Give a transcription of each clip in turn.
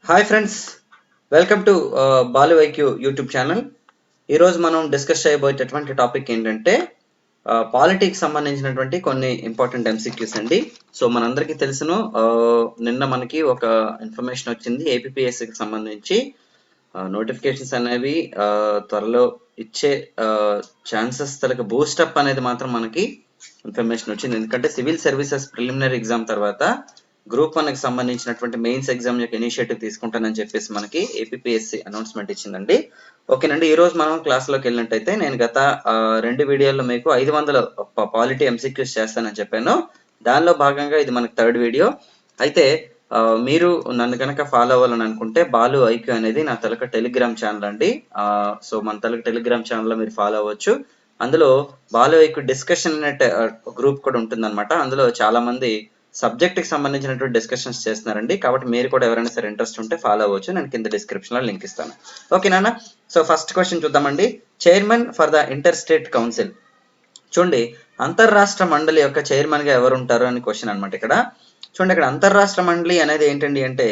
Hi friends, welcome to Balu IQ YouTube channel. ఈరోజు మనం discuss చేయబోయేటటువంటి టాపిక్ ఏంటంటే పాలిటిక్స్ సంబంధించినటువంటి కొన్ని ఇంపార్టెంట్ ఎంసీక్యూస్ అండి. సో మనందరికీ తెలుసును, నిన్న మనకి ఒక ఇన్ఫర్మేషన్ వచ్చింది. ఏపీపీఎస్సీకి సంబంధించి నోటిఫికేషన్స్ అనేవి త్వరలో ఇచ్చే ఛాన్సెస్ తలకు బూస్టప్ అనేది మాత్రం మనకి ఇన్ఫర్మేషన్ వచ్చింది. ఎందుకంటే సివిల్ సర్వీసెస్ ప్రిలిమినరీ ఎగ్జామ్ తర్వాత గ్రూప్ 1 కి సంబంధించినటువంటి మెయిన్స్ ఎగ్జామ్ యొక్క ఇనిషియేటివ్ తీసుకుంటానని చెప్పేసి మనకి ఏపీపీఎస్సీ అనౌన్స్మెంట్ ఇచ్చిందండి. ఓకేనండి, ఈ రోజు మనం క్లాస్లోకి వెళ్ళినట్టయితే నేను గత 2 వీడియోల్లో మీకు 500 పాలిటీ ఎంసీక్యూస్ చేస్తానని చెప్పాను. దానిలో భాగంగా ఇది మనకి థర్డ్ వీడియో. అయితే మీరు నన్ను కనుక ఫాలో అవ్వాలని అనుకుంటే బాలు ఐక్యూ అనేది నా తలక టెలిగ్రామ్ ఛానల్ అండి. సో మన తలక టెలిగ్రామ్ ఛానల్లో మీరు ఫాలో అవ్వచ్చు. అందులో బాలు ఐక్యూ డిస్కషన్ అనే గ్రూప్ కూడా ఉంటుందన్నమాట. అందులో చాలా మంది సబ్జెక్ట్ కి సంబంధించినటువంటి డిస్కషన్స్ చేస్తున్నారండి. కాబట్టి మీరు కూడా ఎవరైనా సరే ఇంట్రెస్ట్ ఉంటే ఫాలో అవ్వచ్చు. నేను కింద డిస్క్రిప్షన్ లో లింక్ ఇస్తాను. ఓకే నాన్న. సో ఫస్ట్ క్వశ్చన్ చూద్దామండి. Chairman for the inter state council. చూడండి, అంతర్రాష్ట్ర మండలి యొక్క చైర్మన్ గా ఎవరు ఉంటారు అని క్వశ్చన్ అనమాట. ఇక్కడ చూడండి, ఇక్కడ అంతర్రాష్ట్ర మండలి అనేది ఏంటండి అంటే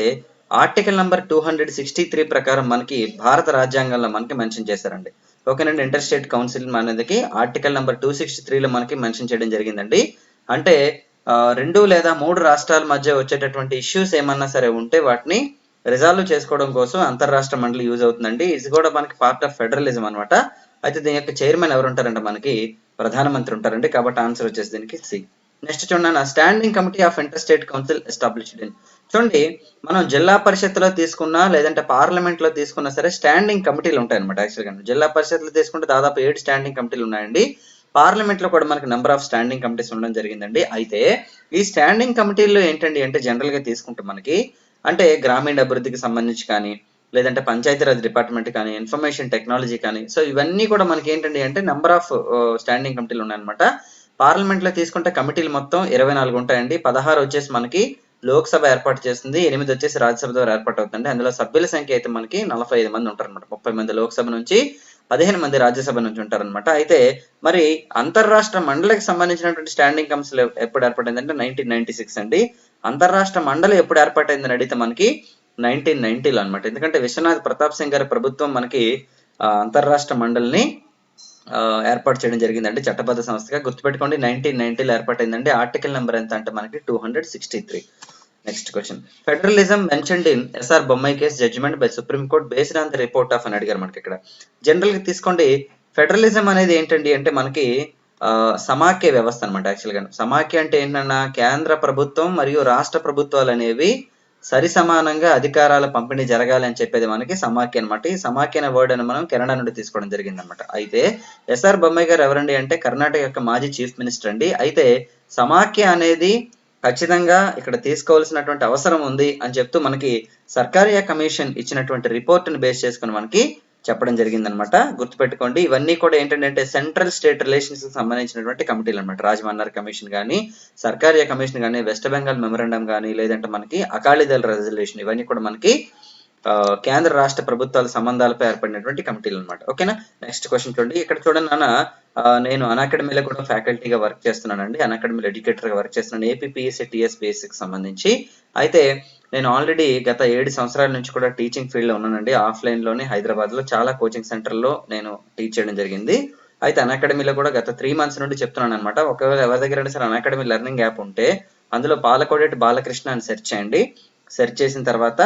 ఆర్టికల్ నంబర్ 263 ప్రకారం మనకి భారత రాజ్యాంగంలో మనకి మెన్షన్ చేశారండి. ఓకేనండి, ఇంటర్ స్టేట్ కౌన్సిల్ అనేది ఆర్టికల్ నంబర్ 263లో మనకి మెన్షన్ చేయడం జరిగిందండి. అంటే 2 లేదా 3 రాష్ట్రాల మధ్య వచ్చేటటువంటి ఇష్యూస్ ఏమన్నా సరే ఉంటే వాటిని రిజాల్వ్ చేసుకోవడం కోసం అంతర్రాష్ట్ర మండలి యూజ్ అవుతుందండి. ఇది కూడా మనకి పార్ట్ ఆఫ్ ఫెడరలిజం అనమాట. అయితే దీని యొక్క చైర్మన్ ఎవరు ఉంటారంటే మనకి ప్రధానమంత్రి ఉంటారండి. కాబట్టి ఆన్సర్ వచ్చేసి దీనికి సి. నెక్స్ట్ చూడండి, standing committee of inter state council established in. చూడండి, మనం జిల్లా పరిషత్లో తీసుకున్నా లేదంటే పార్లమెంట్ లో తీసుకున్నా సరే స్టాండింగ్ కమిటీలు ఉంటాయి అనమాట. యాక్చువల్గా జిల్లా పరిషత్లో తీసుకుంటే దాదాపు 7 స్టాండింగ్ కమిటీలు ఉన్నాయండి. పార్లమెంట్ లో కూడా మనకి నెంబర్ ఆఫ్ స్టాండింగ్ కమిటీస్ ఉండడం జరిగిందండి. అయితే ఈ స్టాండింగ్ కమిటీల్లో ఏంటండి అంటే జనరల్ గా తీసుకుంటే మనకి అంటే గ్రామీణ అభివృద్ధికి సంబంధించి కానీ లేదంటే పంచాయతీరాజ్ డిపార్ట్మెంట్ కానీ ఇన్ఫర్మేషన్ టెక్నాలజీ కానీ, సో ఇవన్నీ కూడా మనకి ఏంటండి అంటే నెంబర్ ఆఫ్ స్టాండింగ్ కమిటీలు ఉన్నాయన్నమాట. పార్లమెంట్ లో తీసుకుంటే కమిటీలు మొత్తం 24 ఉంటాయండి. 16 వచ్చేసి మనకి లోక్సభ ఏర్పాటు చేస్తుంది, 8 వచ్చేసి రాజ్యసభ ద్వారా ఏర్పాటు అవుతుంది. అందులో సభ్యుల సంఖ్య అయితే మనకి 45 మంది ఉంటారు అనమాట. 30 మంది లోక్సభ నుంచి 15 మంది రాజ్యసభ నుంచి ఉంటారనమాట. అయితే మరి అంతర్రాష్ట్ర మండలికి సంబంధించినటువంటి స్టాండింగ్ కౌన్సిల్ ఎప్పుడు ఏర్పడిందంటే 1996 అండి. అంతర్రాష్ట్ర మండలి ఎప్పుడు ఏర్పాటైందని అడిగితే మనకి 1990లో అనమాట. ఎందుకంటే విశ్వనాథ్ ప్రతాప్ సింగ్ గారి ప్రభుత్వం మనకి అంతర్రాష్ట్ర మండలిని ఏర్పాటు చేయడం జరిగిందండి చట్టబద్ధ సంస్థగా. గుర్తుపెట్టుకోండి, 1990లో ఏర్పాటైందండి. ఆర్టికల్ నెంబర్ ఎంత అంటే మనకి 263. Next question, federalism mentioned in SR Bommai case judgement by supreme court based on the report of అని అడిగారు మనకి. ఇక్కడ జనరల్ గా తీసుకోండి, ఫెడరలిజం అనేది ఏంటండి అంటే మనకి సమాఖ్య వ్యవస్థ అనమాట. యాక్చువల్గా సమాఖ్య అంటే ఏంటన్నా కేంద్ర ప్రభుత్వం మరియు రాష్ట్ర ప్రభుత్వాలు అనేవి సరి సమానంగా అధికారాల పంపిణీ జరగాలి అని చెప్పేది మనకి సమాఖ్య అనమాట. ఈ సమాఖ్య అనే వర్డ్ అని మనం కెనడా నుండి తీసుకోవడం జరిగింది అనమాట. అయితే ఎస్ఆర్ బొమ్మాయి గారు ఎవరండి అంటే కర్ణాటక యొక్క మాజీ చీఫ్ మినిస్టర్ అండి. అయితే సమాఖ్య అనేది ఖచ్చితంగా ఇక్కడ తీసుకోవాల్సినటువంటి అవసరం ఉంది అని చెప్తూ మనకి సర్కారియా కమిషన్ ఇచ్చినటువంటి రిపోర్ట్ ని బేస్ చేసుకుని మనకి చెప్పడం జరిగింది అనమాట. గుర్తుపెట్టుకోండి, ఇవన్నీ కూడా ఏంటంటే సెంట్రల్ స్టేట్ రిలేషన్స్ కి సంబంధించినటువంటి కమిటీలు అనమాట. రాజమన్నార్ కమిషన్ కానీ, సర్కారియా కమిషన్ కానీ, వెస్ట్ బెంగాల్ మెమరాండం కానీ, లేదంటే మనకి అకాలీదళ రెజల్యూషన్, ఇవన్నీ కూడా మనకి కేంద్ర రాష్ట్ర ప్రభుత్వాల సంబంధాలపై ఏర్పడినటువంటి కమిటీలు అనమాట. ఓకేనా. నెక్స్ట్ క్వశ్చన్ చూడండి. ఇక్కడ చూడండి నాన్న, నేను అన్అకాడమీలో కూడా ఫ్యాకల్టీగా వర్క్ చేస్తున్నానండి. అన్అకాడమీలో ఎడ్యుకేటర్ గా వర్క్ చేస్తున్నాను ఏపీపీఎస్సీ టీఎస్పీఎస్సీకి సంబంధించి. అయితే నేను ఆల్రెడీ గత 7 సంవత్సరాల నుంచి కూడా టీచింగ్ ఫీల్డ్ లో ఉన్నానండి. ఆఫ్లైన్ లోనే హైదరాబాద్ లో చాలా కోచింగ్ సెంటర్ లో నేను టీచ్ చేయడం జరిగింది. అయితే అన్అకాడమీలో కూడా గత 3 months నుండి చెప్తున్నాను అనమాట. ఒకవేళ ఎవరి దగ్గర సరే అన్అకాడమీ లెర్నింగ్ యాప్ ఉంటే అందులో బాలకోడేటి బాలకృష్ణ అని సెర్చ్ చేయండి. సెర్చ్ చేసిన తర్వాత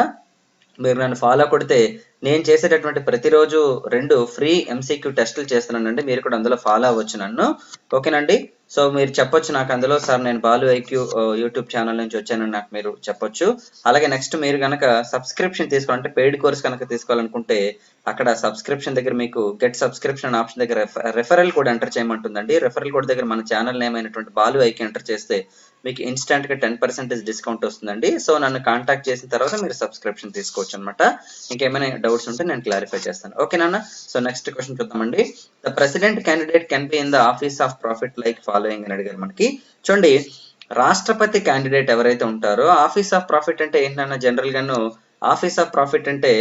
మీరు నన్ను ఫాలో కొడితే నేను చేసేటటువంటి ప్రతిరోజు 2 ఫ్రీ ఎంసీక్యూ టెస్టులు చేస్తున్నానండి. మీరు కూడా అందులో ఫాలో అవ్వచ్చు నన్ను. ఓకేనండి. సో మీరు చెప్పొచ్చు నాకు అందులో, సార్ నేను బాలు ఐక్యూ యూట్యూబ్ ఛానల్ నుంచి వచ్చానని నాకు మీరు చెప్పొచ్చు. అలాగే నెక్స్ట్ మీరు కనుక సబ్స్క్రిప్షన్ తీసుకోవాలంటే పెయిడ్ కోర్స్ కనుక తీసుకోవాలనుకుంటే అక్కడ సబ్స్క్రిప్షన్ దగ్గర మీకు గెట్ సబ్స్క్రిప్షన్ ఆప్షన్ దగ్గర రెఫరల్ కోడ్ ఎంటర్ చేయమంటుందండి. రెఫరల్ కోడ్ దగ్గర మన ఛానల్ నేమ్ అయినటువంటి బాలు ఐక్యూ ఎంటర్ చేస్తే మీకు ఇన్స్టెంట్ గా 10% డిస్కౌంట్ వస్తుందండి. సో నన్ను కాంటాక్ట్ చేసిన తర్వాత మీరు సబ్స్క్రిప్షన్ తీసుకోవచ్చు అనమాట. ఇంకేమైనా డౌట్స్ ఉంటే నేను క్లారిఫై చేస్తాను. ఓకే నాన్న. సో నెక్స్ట్ క్వశ్చన్ చూద్దామండి. The president candidate can be in the office of profit like following అని అడిగారు మనకి. చూడండి, రాష్ట్రపతి క్యాండిడేట్ ఎవరైతే ఉంటారో ఆఫీస్ ఆఫ్ ప్రాఫిట్ అంటే ఏంటన్నా జనరల్ గాను ఆఫీస్ ఆఫ్ ప్రాఫిట్ అంటే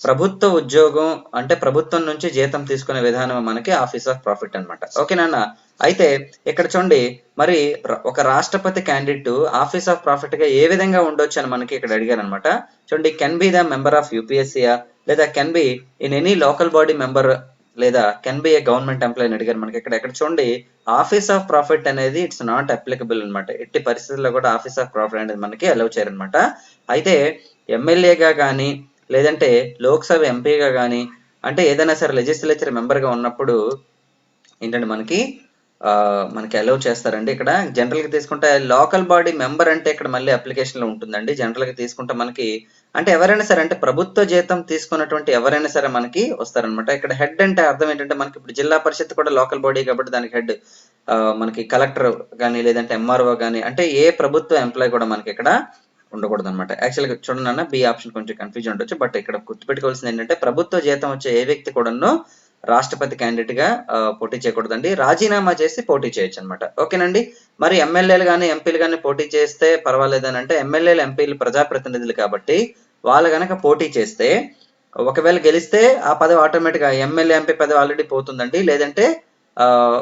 ప్రభుత్వ ఉద్యోగం, అంటే ప్రభుత్వం నుంచి జీతం తీసుకునే విధానం మనకి ఆఫీస్ ఆఫ్ ప్రాఫిట్ అనమాట. ఓకేనా? అయితే ఇక్కడ చూడండి, మరి ఒక రాష్ట్రపతి క్యాండిడేట్ ఆఫీస్ ఆఫ్ ప్రాఫిట్ గా ఏ విధంగా ఉండొచ్చు అని మనకి ఇక్కడ అడిగారు అనమాట. చూడండి, can be the member of యూపీఎస్సీయా, లేదా can be in any local body member, లేదా can be a government employee అని అడిగారు మనకి ఇక్కడ చూడండి, ఆఫీస్ ఆఫ్ ప్రాఫిట్ అనేది ఇట్స్ నాట్ అప్లికబుల్ అనమాట. ఎట్టి పరిస్థితుల్లో కూడా ఆఫీస్ ఆఫ్ ప్రాఫిట్ అనేది మనకి అలౌ చేయరనమాట. అయితే ఎమ్మెల్యేగా కానీ లేదంటే లోక్సభ ఎంపీగా కానీ, అంటే ఏదైనా సరే లెజిస్లేచర్ మెంబర్ గా ఉన్నప్పుడు ఏంటంటే మనకి అలౌ చేస్తారండి. ఇక్కడ జనరల్ గా తీసుకుంటే లోకల్ బాడీ మెంబర్ అంటే ఇక్కడ మళ్ళీ అప్లికేషన్ లో ఉంటుందండి. జనరల్ గా తీసుకుంటే మనకి అంటే ఎవరైనా సరే, అంటే ప్రభుత్వ జీతం తీసుకున్నటువంటి ఎవరైనా సరే మనకి వస్తారనమాట. ఇక్కడ హెడ్ అంటే అర్థం ఏంటంటే మనకి ఇప్పుడు జిల్లా పరిషత్ కూడా లోకల్ బాడీ కాబట్టి దానికి హెడ్ మనకి కలెక్టర్ కానీ లేదంటే ఎంఆర్ఓ కానీ, అంటే ఏ ప్రభుత్వ ఎంప్లాయ్ కూడా మనకి ఇక్కడ ఉండకూడదు అనమాట. యాక్చువల్గా చూడండి అన్న, బి ఆప్షన్ కొంచెం కన్ఫ్యూజన్ ఉండొచ్చు, బట్ ఇక్కడ గుర్తుపెట్టుకోవాల్సింది ఏంటంటే ప్రభుత్వ జీతం వచ్చే ఏ వ్యక్తి కూడాను రాష్ట్రపతి క్యాండిడేట్ గా పోటీ చేయకూడదండి, రాజీనామా చేసి పోటీ చేయొచ్చు అనమాట. ఓకేనండి. మరి ఎమ్మెల్యేలు కానీ ఎంపీలు కానీ పోటీ చేస్తే పర్వాలేదని అంటే, ఎమ్మెల్యేలు ఎంపీలు ప్రజాప్రతినిధులు కాబట్టి వాళ్ళు గనక పోటీ చేస్తే ఒకవేళ గెలిస్తే ఆ పదవి ఆటోమేటిక్ గా ఎమ్మెల్యే ఎంపీ పదవి ఆల్రెడీ పోతుందండి, లేదంటే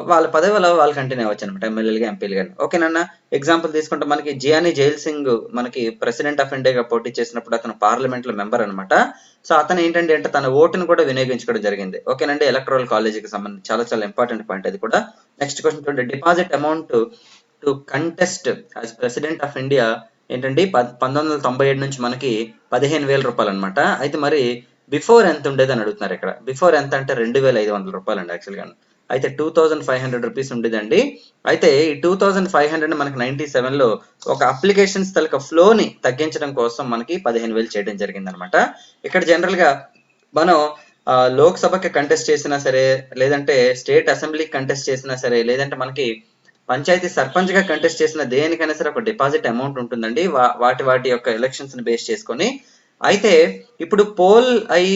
వాళ్ళ పదవిలో వాళ్ళు కంటిన్యూ అవ్వచ్చు అనమాట, ఎమ్మెల్యేలుగా ఎంపీలు కానీ. ఓకేనన్నా, ఎగ్జాంపుల్ తీసుకుంటే మనకి జియానీ జైల్ సింగ్ మనకి ప్రెసిడెంట్ ఆఫ్ ఇండియాగా పోటీ చేసినప్పుడు అతను పార్లమెంట్ లో మెంబర్ అనమాట. సో అతను ఏంటంటే తన ఓటును కూడా వినియోగించుకోవడం జరిగింది. ఓకేనండి, ఎలక్ట్రల్ కాలేజీకి సంబంధించి చాలా చాలా ఇంపార్టెంట్ పాయింట్ అది కూడా. నెక్స్ట్ క్వశ్చన్ చూడండి, deposit amount to contest as president of India ఏంటండి 1997 నుంచి మనకి 15,000 రూపాయలు అనమాట. అయితే మరి బిఫోర్ ఎంత ఉండేది అని అడుగుతున్నారు ఇక్కడ. బిఫోర్ ఎంత అంటే 2,500 రూపాయలు అండి యాక్చువల్గా. అయితే 2,500 రూపీస్ ఉండేదండి. అయితే ఈ 2,500 మనకి 97 లో ఒక అప్లికేషన్స్ తలక ఫ్లోని తగ్గించడం కోసం మనకి 15,000 చేయడం జరిగింది అనమాట. ఇక్కడ జనరల్ గా మనం లోక్సభకి కంటెస్ట్ చేసినా సరే, లేదంటే స్టేట్ అసెంబ్లీకి కంటెస్ట్ చేసినా సరే, లేదంటే మనకి పంచాయతీ సర్పంచ్ గా కంటెస్ట్ చేసిన దేనికైనా సరే ఒక డిపాజిట్ అమౌంట్ ఉంటుందండి, వాటి యొక్క ఎలక్షన్స్ ని బేస్ చేసుకొని. అయితే ఇప్పుడు పోల్ అయి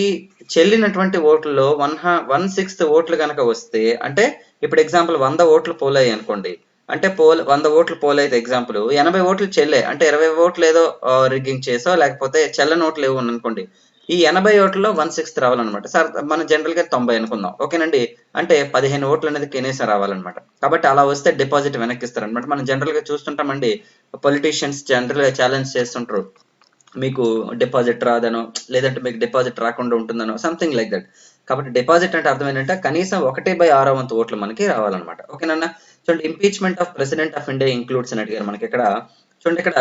చెల్లినటువంటి ఓట్లలో 1/6 ఓట్లు కనుక వస్తే, అంటే ఇప్పుడు ఎగ్జాంపుల్ 100 ఓట్లు పోల్ అయ్యి అనుకోండి, అంటే 100 ఓట్లు పోల్ అయితే ఎగ్జాంపుల్ 80 ఓట్లు చెల్లే, అంటే 20 ఓట్లు ఏదో రిగ్గింగ్ చేసో లేకపోతే చెల్లని ఓట్లు ఏవో అనుకోండి, ఈ 80 ఓట్లలో 1/6 రావాలన్నమాట. సార్ మనం జనరల్ గా 90 అనుకుందాం, ఓకేనండి. అంటే 15 ఓట్లు అనేది కనీసం రావాలన్నమాట. కాబట్టి అలా వస్తే డిపాజిట్ వెనక్కి ఇస్తారనమాట. మనం జనరల్ గా చూస్తుంటామండి, పొలిటీషియన్స్ జనరల్ గా ఛాలెంజ్ చేస్తుంటారు, మీకు డిపాజిట్ రాదనో లేదంటే మీకు డిపాజిట్ రాకుండా ఉంటుందనో, సంథింగ్ లైక్ దట్. కాబట్టి డిపాజిట్ అంటే అర్థం ఏంటంటే కనీసం 1/6 వంతు ఓట్లు మనకి రావాలన్నమాట. ఓకేనన్నా. చూడండి, impeachment of president of India includes అని అడిగారు మనకి ఇక్కడ. చూడండి, ఇక్కడ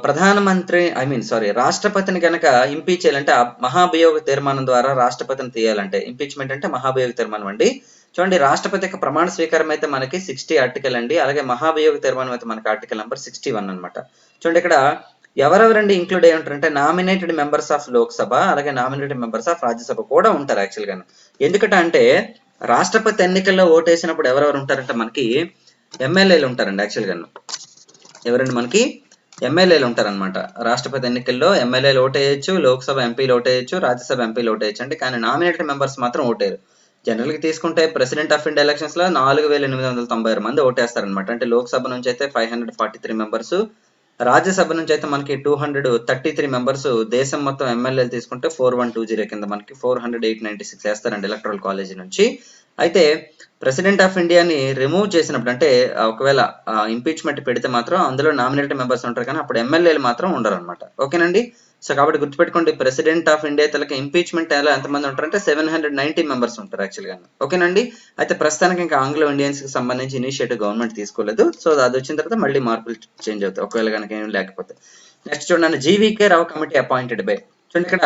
ప్రధానమంత్రి రాష్ట్రపతిని కనుక ఇంపీచ్ చేయాలంటే మహాభియోగ తీర్మానం ద్వారా రాష్ట్రపతిని తీయాలంటే, ఇంపీచ్మెంట్ అంటే మహాభియోగ తీర్మానం అండి. చూడండి, రాష్ట్రపతి యొక్క ప్రమాణ స్వీకారం అయితే మనకి 60 ఆర్టికల్ అండి, అలాగే మహాభియోగ తీర్మానం అయితే మనకి ఆర్టికల్ నెంబర్ 61 అనమాట. చూడండి, ఇక్కడ ఎవరెవరండి ఇంక్లూడ్ అయ్యి ఉంటారంటే నామినేటెడ్ మెంబర్స్ ఆఫ్ లోక్సభ, అలాగే నామినేటెడ్ మెంబర్స్ ఆఫ్ రాజ్యసభ కూడా ఉంటారు యాక్చువల్ గా. ఎందుకంటే అంటే రాష్ట్రపతి ఎన్నికల్లో ఓటేసినప్పుడు ఎవరెవరు ఉంటారంటే మనకి ఎమ్మెల్యేలు ఉంటారండి యాక్చువల్ గా. ఎవరండి మనకి ఎమ్మెల్యేలు ఉంటారనమాట. రాష్ట్రపతి ఎన్నికల్లో ఎమ్మెల్యేలు ఓటేయచ్చు, లోక్సభ ఎంపీలు ఓటేయచ్చు, రాజ్యసభ ఎంపీలు ఓటేయచ్చు అండి. కానీ నామినేటెడ్ మెంబర్స్ మాత్రం ఓటేరు. జనరల్ గా తీసుకుంటే ప్రెసిడెంట్ ఆఫ్ ఇండియా ఎలక్షన్స్ లో 4,896 మంది ఓటేస్తారనమాట. అంటే లోక్సభ నుంచి అయితే 543 మెంబర్స్, రాజ్యసభ నుంచి అయితే మనకి 233 మెంబర్స్, దేశం మొత్తం ఎమ్మెల్యేలు తీసుకుంటే 4120 కింద మనకి 400,896 వేస్తారండి ఎలక్ట్రల్ కాలేజీ నుంచి. అయితే ప్రెసిడెంట్ ఆఫ్ ఇండియాని రిమూవ్ చేసినప్పుడు, అంటే ఒకవేళ ఇంపీచ్మెంట్ పెడితే మాత్రం అందులో నామినేటెడ్ మెంబర్స్ ఉంటారు, కానీ అప్పుడు ఎమ్మెల్యేలు మాత్రం ఉండరు అనమాట. ఓకేనండి. సో కాబట్టి గుర్తుపెట్టుకోండి, ప్రెసిడెంట్ ఆఫ్ ఇండియా తలకి ఇంపీచ్మెంట్ ఎలా ఎంతమంది ఉంటారంటే 790 మెంబర్స్ ఉంటారు యాక్చువల్ గా. ఓకేనండి. అయితే ప్రస్తుతానికి ఇంకా ఆంగ్లో ఇండియన్స్ కి సంబంధించి ఇనిషియేటివ్ గవర్నమెంట్ తీసుకోలేదు. సో అది వచ్చిన తర్వాత మళ్ళీ మార్పులు చేంజ్ అవుతాయి ఒకవేళ కనుక ఏం లేకపోతే. నెక్స్ట్ చూడండి, GVK Rao committee appointed by. చూడండి, ఇక్కడ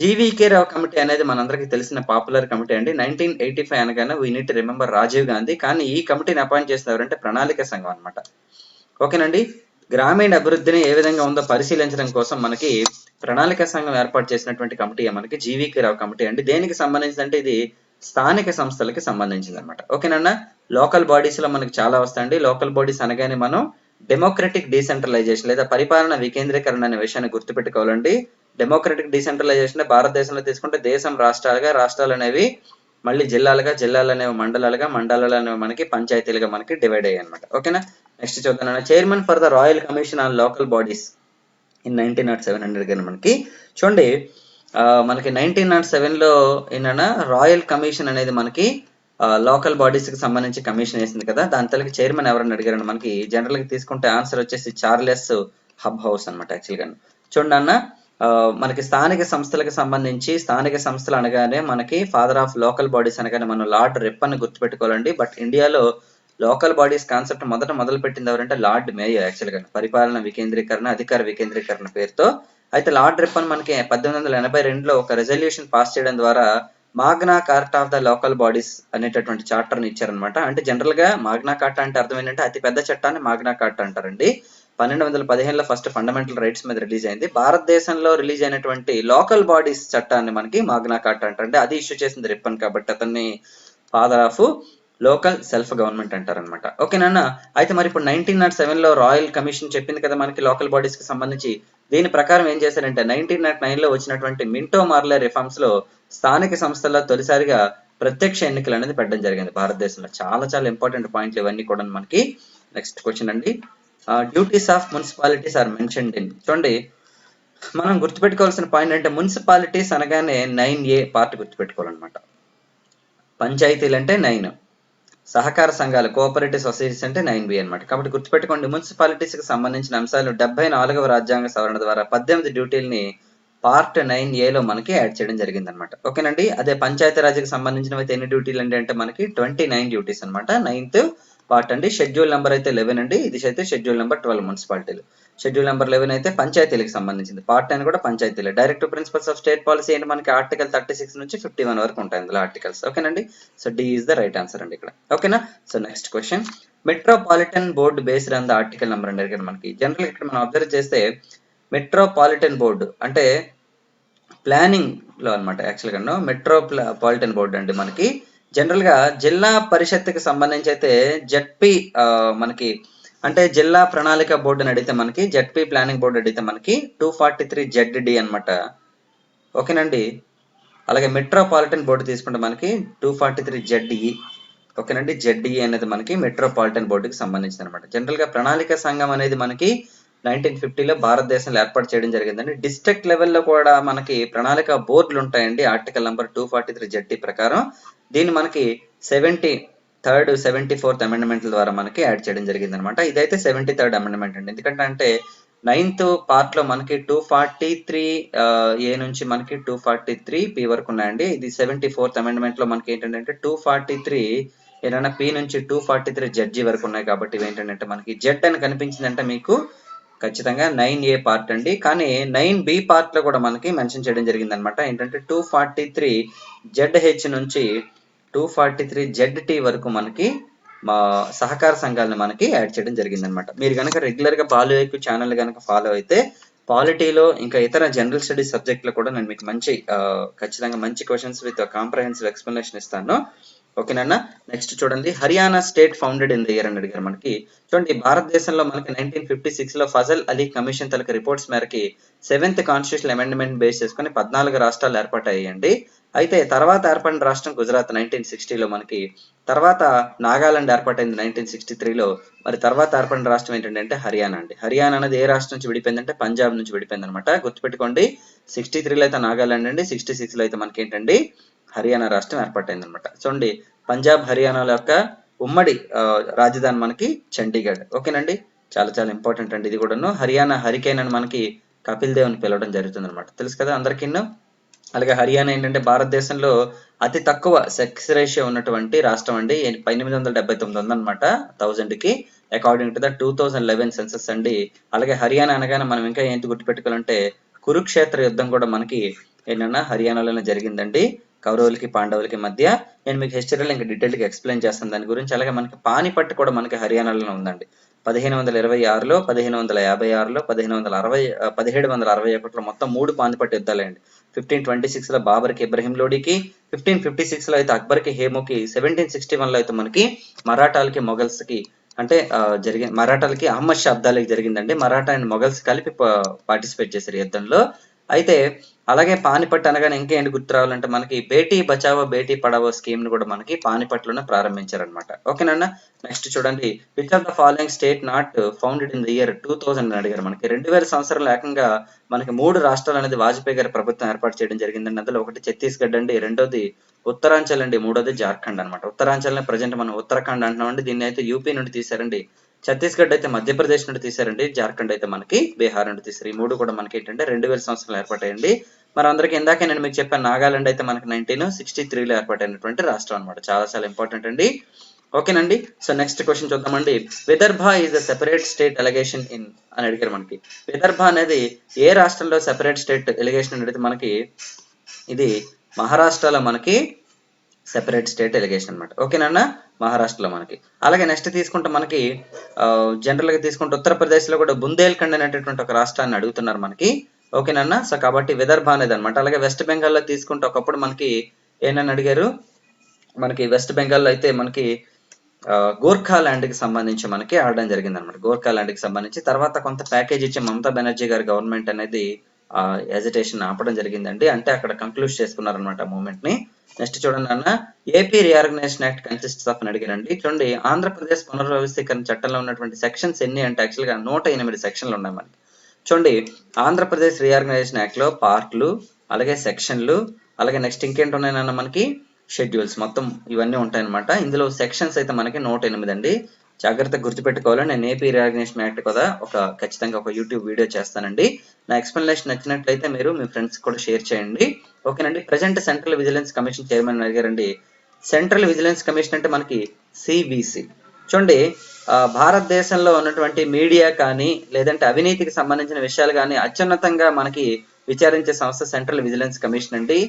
జీవీకే రావు కమిటీ అనేది మనందరికీ తెలిసిన పాపులర్ కమిటీ అండి. 1985 అనగానే we need to remember Rajiv Gandhi. కానీ ఈ కమిటీని అపాయింట్ చేసిన ఎవరంటే ప్రణాళిక సంఘం అనమాట. ఓకేనండి. గ్రామీణ అభివృద్ధిని ఏ విధంగా ఉందో పరిశీలించడం కోసం మనకి ప్రణాళిక సంఘం ఏర్పాటు చేసినటువంటి కమిటీ మనకి జీవీకే రావు కమిటీ అండి. దేనికి సంబంధించింది అంటే ఇది స్థానిక సంస్థలకి సంబంధించింది అనమాట. ఓకేనన్నా. లోకల్ బాడీస్ లో మనకి చాలా వస్తాయండి. లోకల్ బాడీస్ అనగానే మనం డెమోక్రటిక్ డీసెంట్రలైజేషన్ లేదా పరిపాలన వికేంద్రీకరణ అనే విషయాన్ని గుర్తుపెట్టుకోవాలండి. డెమోక్రటిక్ డీసెంట్రలైజేషన్ భారతదేశంలో తీసుకుంటే దేశం రాష్ట్రాలుగా, రాష్ట్రాలు అనేవి మళ్ళీ జిల్లాలుగా, జిల్లాలు అనేవి మండలాలుగా, మండలాలు అనేవి మనకి పంచాయతీలుగా మనకి డివైడ్ అయ్యాయి అనమాట. ఓకేనా. నెక్స్ట్ చూద్దాం, chairman for the royal commission on local bodies. In 1907 అని అడిగాను మనకి. చూడండి మనకి 1907లో ఏంటన్నా రాయల్ కమిషన్ అనేది మనకి లోకల్ బాడీస్ కి సంబంధించి కమిషన్ వేసింది కదా, దాని తలకి చైర్మన్ ఎవరని అడిగారండి మనకి. జనరల్ గా తీసుకుంటే ఆన్సర్ వచ్చేసి చార్లెస్ హబ్ హౌస్ అనమాట యాక్చువల్ గా. చూడండి అన్న, మనకి స్థానిక సంస్థలకు సంబంధించి, స్థానిక సంస్థలు అనగానే మనకి ఫాదర్ ఆఫ్ లోకల్ బాడీస్ అనగానే మనం లార్డ్ రిప్పన్ గుర్తుపెట్టుకోవాలండి. బట్ ఇండియాలో లోకల్ బాడీస్ కాన్సెప్ట్ మొదలు పెట్టింది ఎవరంటే లార్డ్ మేయో యాక్చువల్ గా, పరిపాలన వికేంద్రీకరణ, అధికార వికేంద్రీకరణ పేరుతో. అయితే లార్డ్ రిప్పన్ మనకి 1882లో ఒక రెజల్యూషన్ పాస్ చేయడం ద్వారా మాగ్నా కార్టా ఆఫ్ ద లోకల్ బాడీస్ అనేటటువంటి చార్టర్ ని ఇచ్చారనమాట. అంటే జనరల్ గా మాగ్నా కార్టా అంటే అర్థం ఏంటంటే అతి పెద్ద చట్టాన్ని మాగ్నా కార్టా అంటారండి. 1215లో ఫస్ట్ ఫండమెంటల్ రైట్స్ మీద రిలీజ్ అయింది. భారతదేశంలో రిలీజ్ అయినటువంటి లోకల్ బాడీస్ చట్టాన్ని మనకి మాగ్నా కార్టా అంటారు. అంటే అది ఇష్యూ చేసింది రిప్పన్, కాబట్టి అతన్ని father of local self government అంటారనమాట. ఓకేనా. అయితే మరి ఇప్పుడు 1907లో రాయల్ కమిషన్ చెప్పింది కదా మనకి లోకల్ బాడీస్ కి సంబంధించి. దీని ప్రకారం ఏం చేశారంటే 1909లో వచ్చినటువంటి మింటో మార్లే రిఫార్మ్స్ లో స్థానిక సంస్థల్లో తొలిసారిగా ప్రత్యక్ష ఎన్నికలు అనేది పెట్టడం జరిగింది భారతదేశంలో. చాలా చాలా ఇంపార్టెంట్ పాయింట్లు ఇవన్నీ కూడా మనకి. నెక్స్ట్ క్వశ్చన్ అండి, duties of municipalities are mentioned in. చూడండి, మనం గుర్తుపెట్టుకోవాల్సిన పాయింట్ అంటే మున్సిపాలిటీస్ అనగానే 9A పార్ట్ గుర్తుపెట్టుకోవాలన్నమాట. పంచాయతీలు అంటే 9, సహకార సంఘాలు కోఆపరేటివ్ సొసైటీస్ అంటే 9B అనమాట. కాబట్టి గుర్తుపెట్టుకోండి, మున్సిపాలిటీస్ కి సంబంధించిన అంశాలు 74వ రాజ్యాంగ సవరణ ద్వారా 18 డ్యూటీలని పార్ట్ 9Aలో మనకి యాడ్ చేయడం జరిగింది అనమాట. ఓకేనండి. అదే పంచాయతీరాజ్కి సంబంధించినవి అయితే ఎన్ని డ్యూటీలు అంటే మనకి 29 డ్యూటీస్ అనమాట. 9th పార్ట్ అండి. షెడ్యూల్ నెంబర్ అయితే 11 అండి. ఇది అయితే షెడ్యూల్ నెంబర్ 12 మున్సిపాలిటీలు. షెడ్యూల్ నెంబర్ 11 అయితే పంచాయతీలకు సంబంధించింది. పార్ట్ 9 కూడా పంచాయతీలే. Directive principles of state policy ఏంటి మనకి ఆర్టికల్ 36 నుంచి 51 వరకు ఉంటాయి అందులో ఆర్టికల్స్. ఓకేనండి. So D is the right answer అండి ఇక్కడ. ఓకేనా. So next question, metropolitan board based on the article number అండి ఇక్కడ మనకి. జనరల్ ఇక్కడ మనం అబ్జర్వ్ చేస్తే మెట్రోపాలిటన్ బోర్డు అంటే ప్లానింగ్ లో అనమాట యాక్చువల్ గా. మెట్రోపాలిటన్ బోర్డు అండి మనకి జనరల్ గా జిల్లా పరిషత్తుకి సంబంధించి అయితే జెడ్పీ మనకి అంటే జిల్లా ప్రణాళిక బోర్డు అని అడిగితే మనకి జెడ్పీ ప్లానింగ్ బోర్డు అడిగితే మనకి 243 ZD అనమాట. ఓకేనండి. అలాగే మెట్రోపాలిటన్ బోర్డు తీసుకుంటే మనకి 243 ZE. ఓకేనండి. ZE అనేది మనకి మెట్రోపాలిటన్ బోర్డుకి సంబంధించింది అనమాట. జనరల్ గా ప్రణాళిక సంఘం అనేది మనకి 1950లో భారతదేశంలో ఏర్పాటు చేయడం జరిగిందండి. డిస్ట్రిక్ట్ లెవెల్లో కూడా మనకి ప్రణాళిక బోర్డులు ఉంటాయండి ఆర్టికల్ నెంబర్ 243 ZD ప్రకారం. దీన్ని మనకి 73rd 74th అమెండ్మెంట్ల ద్వారా మనకి యాడ్ చేయడం జరిగింది అనమాట. ఇదైతే 73rd అమెండ్మెంట్ అండి. ఎందుకంటే అంటే 9th పార్ట్ లో మనకి 243A నుంచి మనకి 243P వరకు ఉన్నాయండి. ఇది 74th అమెండ్మెంట్ లో మనకి ఏంటంటే 243 ఏదైనా P నుంచి 243 ZG వరకు ఉన్నాయి. కాబట్టి ఇవి ఏంటంటే మనకి జెడ్ అని కనిపించిందంటే మీకు ఖచ్చితంగా 9A పార్ట్ అండి. కానీ 9B పార్ట్ లో కూడా మనకి మెన్షన్ చేయడం జరిగింది అనమాట. ఏంటంటే 243 ZH నుంచి 243 ZT వరకు మనకి మా సహకార సంఘాలను మనకి యాడ్ చేయడం జరిగింది అనమాట. మీరు కనుక రెగ్యులర్ గా బాలువైక్యూ ఛానల్ కనుక ఫాలో అయితే పాలిటీలో ఇంకా ఇతర జనరల్ స్టడీస్ సబ్జెక్ట్ లో కూడా నేను మీకు మంచి ఖచ్చితంగా మంచి క్వశ్చన్స్ విత్ కాంప్రహెన్సివ్ ఎక్స్ప్లెనేషన్ ఇస్తాను. ఓకేనా. నెక్స్ట్ చూడండి, Haryana state founded in the year అని అడిగారు మనకి. చూడండి, భారతదేశంలో మనకి 1956లో ఫజల్ అలీ కమిషన్ తలకి రిపోర్ట్స్ మేరకి 7th కాన్స్టిట్యూషనల్ అమెండ్మెంట్ బేస్ చేసుకుని 14 రాష్ట్రాలు ఏర్పాటయ్యాయండి. అయితే తర్వాత ఏర్పడిన రాష్ట్రం గుజరాత్ 1960లో మనకి. తర్వాత నాగాలాండ్ ఏర్పాటైంది 1963లో. మరి తర్వాత ఏర్పడిన రాష్ట్రం ఏంటంటే హర్యానా అండి. హర్యానా అనేది ఏ రాష్ట్రం నుంచి విడిపోయిందంటే పంజాబ్ నుంచి విడిపోయింది అనమాట. గుర్తుపెట్టుకోండి, 63లో అయితే నాగాలాండ్ అండి, 66లో అయితే మనకి ఏంటండి హర్యానా రాష్ట్రం ఏర్పాటైంది అనమాట. చూడండి, పంజాబ్ హర్యానాల యొక్క ఉమ్మడి రాజధాని మనకి చండీగఢ్. ఓకేనండి. చాలా చాలా ఇంపార్టెంట్ అండి ఇది కూడాను. హర్యానా హరికేన్ అని మనకి కపిల్ దేవ్ అని పిలవడం జరుగుతుంది అనమాట. తెలుసు కదా అందరికీ. అలాగే హర్యానా ఏంటంటే భారతదేశంలో అతి తక్కువ సెక్స్ రేషియో ఉన్నటువంటి రాష్ట్రం అండి. 879 ఉందన్నమాట 1000కి అకార్డింగ్ టు ద 2011 సెన్సస్ అండి. అలాగే హర్యానా అనగానే మనం ఇంకా ఏంటి గుర్తుపెట్టుకోవాలంటే కురుక్షేత్ర యుద్ధం కూడా మనకి ఏంటన్నా హర్యానాలోనే జరిగిందండి, కౌరవులకి పాండవులకి మధ్య. నేను మీకు హిస్టరీలో ఇంకా డీటెయిల్ గా ఎక్స్ప్లెయిన్ చేస్తాను దాని గురించి. అలాగే మనకి పానిపట్ కూడా మనకి హర్యానాలోనే ఉందండి. 1526లో 1556లో 1761లో మొత్తం 3 పానిపట్ యుద్ధాలండి. 1526లో బాబర్కి ఇబ్రహీం లోడికి, 1556లో అయితే అక్బర్కి హేముకి, 1761లో అయితే మనకి మరాఠాలకి మొఘల్స్ కి అంటే జరిగిన మరాఠాలకి అహ్మద్ షా అబ్దాలీకి జరిగిందండి. మరాఠా అండ్ మొఘల్స్ కలిపి పార్టిసిపేట్ చేశారు యుద్ధంలో. అయితే అలాగే పానిపట్ అనగానే ఇంకేంటి గుర్తు రావాలంటే మనకి బేటీ బచావో బేటీ పడావో స్కీమ్ ని కూడా మనకి పానిపట్లోనే ప్రారంభించారనమాట. ఓకేనా. నెక్స్ట్ చూడండి, which of the following state not founded in the year 2000 అడిగారు. మనకి 2000 సంవత్సరంలో ఏకంగా మనకి 3 రాష్ట్రాలు అనేది వాజ్పేయి గారి ప్రభుత్వం ఏర్పాటు చేయడం జరిగిందండి. అందులో ఒకటి ఛత్తీస్గఢ్ అండి, రెండోది ఉత్తరాంచల్ అండి, మూడోది జార్ఖండ్ అనమాట. ఉత్తరాంచల్ ప్రజెంట్ మనం ఉత్తరాఖండ్ అంటున్నామండి, దీన్ని అయితే యూపీ నుండి తీశారండి. ఛత్తీస్గఢ్ అయితే మధ్యప్రదేశ్ నుండి తీశారండి, జార్ఖండ్ అయితే మనకి బీహార్ నుండి తీశారు. ఈ మూడు కూడా మనకి ఏంటంటే 2000 సంవత్సరాలు ఏర్పాటాయండి. మరి అందరికి ఇందాకే నేను మీకు చెప్పాను, నాగాలాండ్ అయితే మనకి 1963లో ఏర్పాటైనటువంటి రాష్ట్రం అనమాట. చాలా చాలా ఇంపార్టెంట్ అండి. ఓకేనండి. సో నెక్స్ట్ క్వశ్చన్ చూద్దామండి. Vidarbha is the separate state allegation in అని అడిగారు మనకి. విదర్భ అనేది ఏ రాష్ట్రంలో సెపరేట్ స్టేట్ ఎలిగేషన్ అడిగితే మనకి ఇది మహారాష్ట్రలో మనకి సెపరేట్ స్టేట్ ఎలిగేషన్ అనమాట. ఓకేనా, మహారాష్ట్రలో మనకి. అలాగే నెక్స్ట్ తీసుకుంటే మనకి జనరల్ గా తీసుకుంటే ఉత్తరప్రదేశ్ లో కూడా బుందేల్ఖండ్ అనేటటువంటి ఒక రాష్ట్రాన్ని అడుగుతున్నారు మనకి. ఓకేనా. సో కాబట్టి విదర్భ అనేది అనమాట. అలాగే వెస్ట్ బెంగాల్లో తీసుకుంటే ఒకప్పుడు మనకి ఏంటని అడిగారు, మనకి వెస్ట్ బెంగాల్లో అయితే మనకి గోర్ఖా ల్యాండ్ కి సంబంధించి మనకి ఆడడం జరిగింది అనమాట. గోర్ఖా ల్యాండ్ కి సంబంధించి తర్వాత కొంత ప్యాకేజ్ ఇచ్చి మమతా బెనర్జీ గారి గవర్నమెంట్ అనేది హెజిటేషన్ ఆపడం జరిగిందండి. అంటే అక్కడ కంక్లూడ్ చేసుకున్నారనమాట మూవ్మెంట్ ని. నెక్స్ట్ చూడండి అన్న, AP reorganisation act consists of అని అడిగారండి. చూడండి, ఆంధ్రప్రదేశ్ పునర్వ్యవస్థీకరణ చట్టంలో ఉన్నటువంటి సెక్షన్స్ ఎన్ని అంటే యాక్చువల్ గా 108 సెక్షన్లు ఉన్నాయి మనకి. చూడండి, ఆంధ్రప్రదేశ్ రీఆర్గనైజేషన్ యాక్ట్ లో పార్ట్లు, అలాగే సెక్షన్లు, అలాగే నెక్స్ట్ ఇంకేంటి ఉన్నాయన్న మనకి షెడ్యూల్స్, మొత్తం ఇవన్నీ ఉంటాయన్నమాట. ఇందులో సెక్షన్స్ అయితే మనకి 108 అండి. జాగ్రత్తగా గుర్తుపెట్టుకోవాలి. నేను ఏపీ రీఆర్గనైజేషన్ యాక్ట్ కదా ఖచ్చితంగా ఒక యూట్యూబ్ వీడియో చేస్తానండి. నా ఎక్స్ప్లెనేషన్ నచ్చినట్లయితే మీరు మీ ఫ్రెండ్స్ కూడా షేర్ చేయండి. ఓకేనండి. Present central vigilance commission chairman అడిగారండి. సెంట్రల్ విజిలెన్స్ కమిషన్ అంటే మనకి సివిసి. చూడండి, భారతదేశంలో ఉన్నటువంటి మీడియా కానీ లేదంటే అవినీతికి సంబంధించిన విషయాలు కానీ అత్యున్నతంగా మనకి విచారించే సంస్థ సెంట్రల్ విజిలెన్స్ కమిషన్ అండి.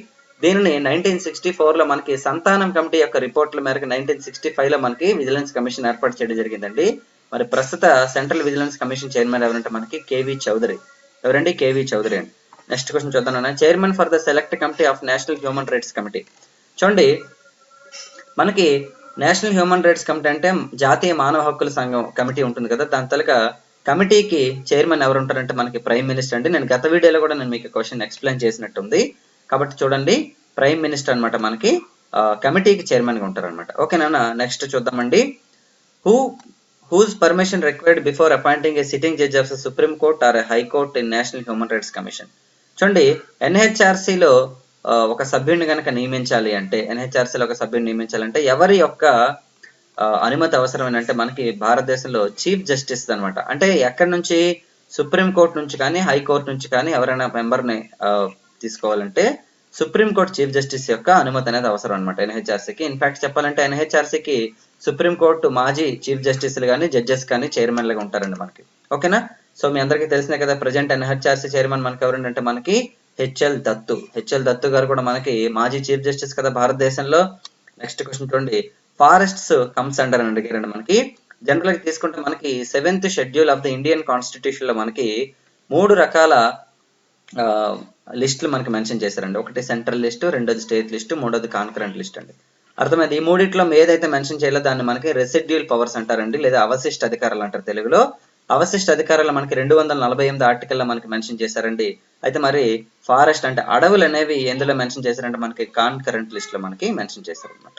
దీనిని 1964లో మనకి సంతానం కమిటీ యొక్క రిపోర్ట్ల మేరకు 1965లో మనకి విజిలెన్స్ కమిషన్ ఏర్పాటు చేయడం జరిగిందండి. మరి ప్రస్తుత సెంట్రల్ విజిలెన్స్ కమిషన్ చైర్మన్ ఎవరంటే మనకి కేవీ చౌదరి. ఎవరండి? కేవీ చౌదరి అండి. నెక్స్ట్ క్వశ్చన్ చూద్దాం. Chairman for the select committee of national human rights committee. చూడండి, మనకి నేషనల్ హ్యూమన్ రైట్స్ కమిటీ అంటే జాతీయ మానవ హక్కుల సంఘం కమిటీ ఉంటుంది కదా, దాని తలక కమిటీకి చైర్మన్ ఎవరు ఉంటారంటే మనకి ప్రైమ్ మినిస్టర్ అండి. నేను గత వీడియోలో కూడా నేను మీకు క్వశ్చన్ ఎక్స్ప్లెయిన్ చేసినట్టుంది. కాబట్టి చూడండి, ప్రైమ్ మినిస్టర్ అనమాట మనకి కమిటీకి చైర్మన్ గా ఉంటారు అనమాట. ఓకేనా. నెక్స్ట్ చూద్దామండి. Whose permission required before appointing a sitting judge of the supreme court or high court in national human rights commission. చూడండి, ఎన్హెచ్ఆర్సీలో ఒక సభ్యుడిని కనుక నియమించాలి అంటే ఎవరి యొక్క అనుమతి అవసరమేనంటే మనకి భారతదేశంలో చీఫ్ జస్టిస్ అనమాట. అంటే ఎక్కడి నుంచి? సుప్రీం కోర్ట్ నుంచి కానీ హైకోర్టు నుంచి కానీ ఎవరైనా మెంబర్ని తీసుకోవాలంటే సుప్రీంకోర్టు చీఫ్ జస్టిస్ యొక్క అనుమతి అనేది అవసరం అనమాట ఎన్హెచ్ఆర్సీకి. ఇన్ఫాక్ట్ చెప్పాలంటే ఎన్హెచ్ఆర్సీకి సుప్రీంకోర్టు మాజీ చీఫ్ జస్టిస్లు కానీ జడ్జెస్ కానీ చైర్మన్ లాగా ఉంటారండి మనకి. ఓకేనా. సో మీ అందరికీ తెలిసినే కదా, ప్రజెంట్ ఎన్హెచ్ఆర్సీ చైర్మన్ మనకి ఎవరంటే మనకి హెచ్ఎల్ దత్తు గారు కూడా మనకి మాజీ చీఫ్ జస్టిస్ కదా భారతదేశంలో. నెక్స్ట్ క్వశ్చన్ చూడండి, ఫారెస్ట్స్ కమ్స్ అండర్ అని అడిగారండి మనకి. జనరల్ గా తీసుకుంటే మనకి 7th schedule of the Indian constitution లో మనకి 3 రకాల లిస్టులు మనకి మెన్షన్ చేశారండి. ఒకటి సెంట్రల్ లిస్ట్, రెండోది స్టేట్ లిస్ట్, మూడోది కాన్కరెంట్ లిస్ట్ అండి. అర్థమైంది. ఈ మూడిట్లో ఏదైతే మెన్షన్ చేయాలో దాన్ని మనకి రెసిడ్యూల్ పవర్స్ అంటారండి, లేదా అవశిష్ట అధికారాలు అంటారు తెలుగులో. అవశిష్ట అధికారాలు మనకి 248 ఆర్టికల్ లో మనకి మెన్షన్ చేశారండి. అయితే మరి ఫారెస్ట్ అంటే అడవులు అనేవి ఎందులో మెన్షన్ చేశారంటే మనకి కాన్కరెంట్ లిస్ట్ లో మనకి మెన్షన్ చేశారు అనమాట.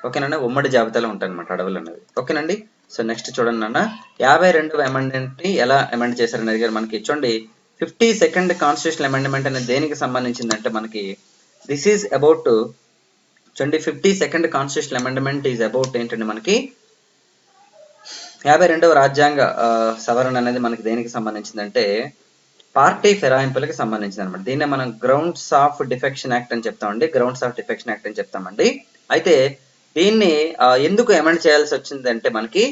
ఓకేనండి, ఉమ్మడి జాబితాలో ఉంటాయి అనమాట అడవులు అనేవి. ఓకేనండి. సో నెక్స్ట్ చూడండి అన్న, 52వ అమెండ్మెంట్ ని ఎలా అమెండ్ చేశారని అడిగారు మనకి. చూడండి, 52nd కాన్స్టిట్యూషనల్ అమెండ్మెంట్ అనేది దేనికి సంబంధించిందంటే మనకి దిస్ ఈజ్ అబౌట్. చూడండి, 52nd constitutional amendment is about ఏంటంటే మనకి 52వ రాజ్యాంగ సవరణ అనేది మనకి దేనికి సంబంధించిందంటే పార్టీ ఫిరాయింపులకు సంబంధించింది అనమాట. దీన్నే మనం గ్రౌండ్స్ ఆఫ్ డిఫెక్షన్ యాక్ట్ అని చెప్తామండి. గ్రౌండ్స్ ఆఫ్ డిఫెక్షన్ యాక్ట్ అని చెప్తామండి. అయితే దీన్ని ఎందుకు అమెండ్ చేయాల్సి వచ్చిందంటే మనకి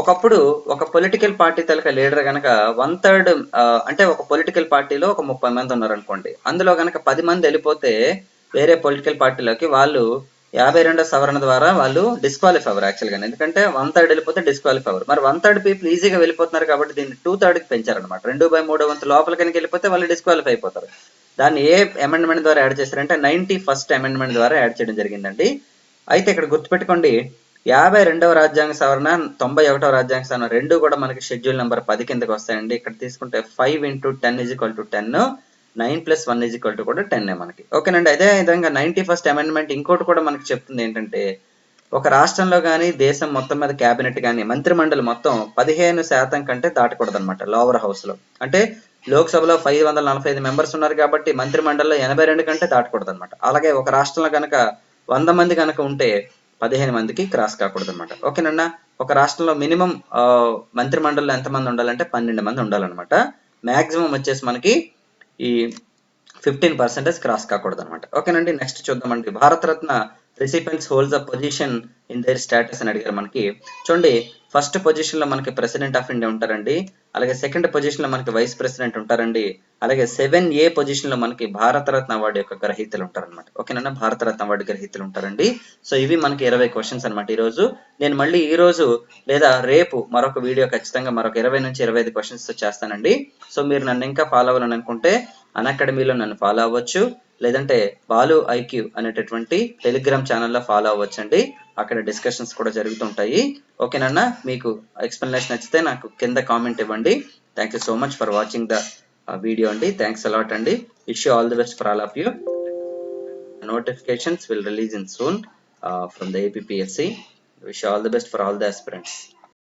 ఒకప్పుడు ఒక పొలిటికల్ పార్టీ తలక లీడర్ గనక 1/3 అంటే ఒక పొలిటికల్ పార్టీలో ఒక 30 మంది ఉన్నారు అనుకోండి, అందులో గనక 10 మంది వెళ్ళిపోతే వేరే పొలిటికల్ పార్టీలోకి వాళ్ళు 52వ సవరణ ద్వారా వాళ్ళు డిస్క్వాలిఫై అవ్వరు యాక్చువల్ గా. ఎందుకంటే 1/3 వెళ్ళిపోతే డిస్క్వాలిఫై అవ్వరు. మరి 1/3 పీపుల్ ఈజీగా వెళ్ళిపోతున్నారు కాబట్టి దీన్ని 2/3 కి పెంచారనమాట. 2/3 వంతు లోపల కనుక వెళ్ళిపోతే వాళ్ళు డిస్క్వాలిఫై అయిపోతారు. దాన్ని ఏ అమెండ్మెంట్ ద్వారా యాడ్ చేశారంటే 91st అమెండ్మెంట్ ద్వారా యాడ్ చేయడం జరిగిందండి. అయితే ఇక్కడ గుర్తుపెట్టుకోండి, 52వ రాజ్యాంగ సవరణ 91వ రాజ్యాంగ సవరణ రెండు కూడా మనకి షెడ్యూల్ నెంబర్ 10 కిందకి వస్తాయండి. ఇక్కడ తీసుకుంటే 5 × 10 = 10, 9 + 1 = కూడా 10 మనకి. ఓకేనండి. అదే విధంగా 91st అమెండ్మెంట్ ఇంకోటి కూడా మనకి చెప్తుంది ఏంటంటే, ఒక రాష్ట్రంలో కానీ దేశం మొత్తం మీద క్యాబినెట్ కానీ మంత్రిమండలి మొత్తం 15% కంటే దాటకూడదన్నమాట లోవర్ హౌస్లో. అంటే లోక్సభలో 545 మెంబర్స్ ఉన్నారు కాబట్టి మంత్రిమండలిలో 82 కంటే దాటకూడదన్నమాట. అలాగే ఒక రాష్ట్రంలో కనుక 100 మంది కనుక ఉంటే 15 మందికి క్రాస్ కాకూడదన్నమాట. ఓకేనన్నా. ఒక రాష్ట్రంలో మినిమం మంత్రిమండలిలో ఎంతమంది ఉండాలంటే 12 మంది ఉండాలన్నమాట. మ్యాక్సిమం వచ్చేసి మనకి ఈ 15% క్రాస్ కాకూడదు అనమాట. ఓకేనండి. నెక్స్ట్ చూద్దామండి. Bharat Ratna recipient's holds the position in there status అని అడిగారు మనకి. చూడండి, ఫస్ట్ పొజిషన్ లో మనకి ప్రెసిడెంట్ ఆఫ్ ఇండియా ఉంటారండి. అలాగే సెకండ్ పొజిషన్ లో మనకి వైస్ ప్రెసిడెంట్ ఉంటారండి. అలాగే 7A పొజిషన్ లో మనకి భారతరత్న అవార్డు యొక్క గ్రహీతలు ఉంటారన్నమాట. ఓకేనా. భారతరత్న అవార్డు గ్రహీతలు ఉంటారండి. సో ఇవి మనకి 20 క్వశ్చన్స్ అనమాట ఈ రోజు. నేను మళ్ళీ ఈ రోజు లేదా రేపు మరొక వీడియో ఖచ్చితంగా మరొక 20 నుంచి 25 క్వశ్చన్స్ తో చేస్తానండి. సో మీరు నన్ను ఇంకా ఫాలో అవ్వాలని అనుకుంటే అన్అకాడమీలో నన్ను ఫాలో అవ్వచ్చు, లేదంటే బాలు ఐక్యూ అనేటటువంటి టెలిగ్రామ్ ఛానల్లో ఫాలో అవ్వచ్చండి. అక్కడ డిస్కషన్స్ కూడా జరుగుతుంటాయి. ఓకేనన్నా. మీకు ఎక్స్ప్లెనేషన్ నచ్చితే నాకు కింద కామెంట్ ఇవ్వండి. Thank you so much for watching the video అండి. థ్యాంక్స్ అలాట్ అండి. Wish you all the best for all of you. Notifications will release in soon from the APPSC. Wish you all the best for all the aspirants.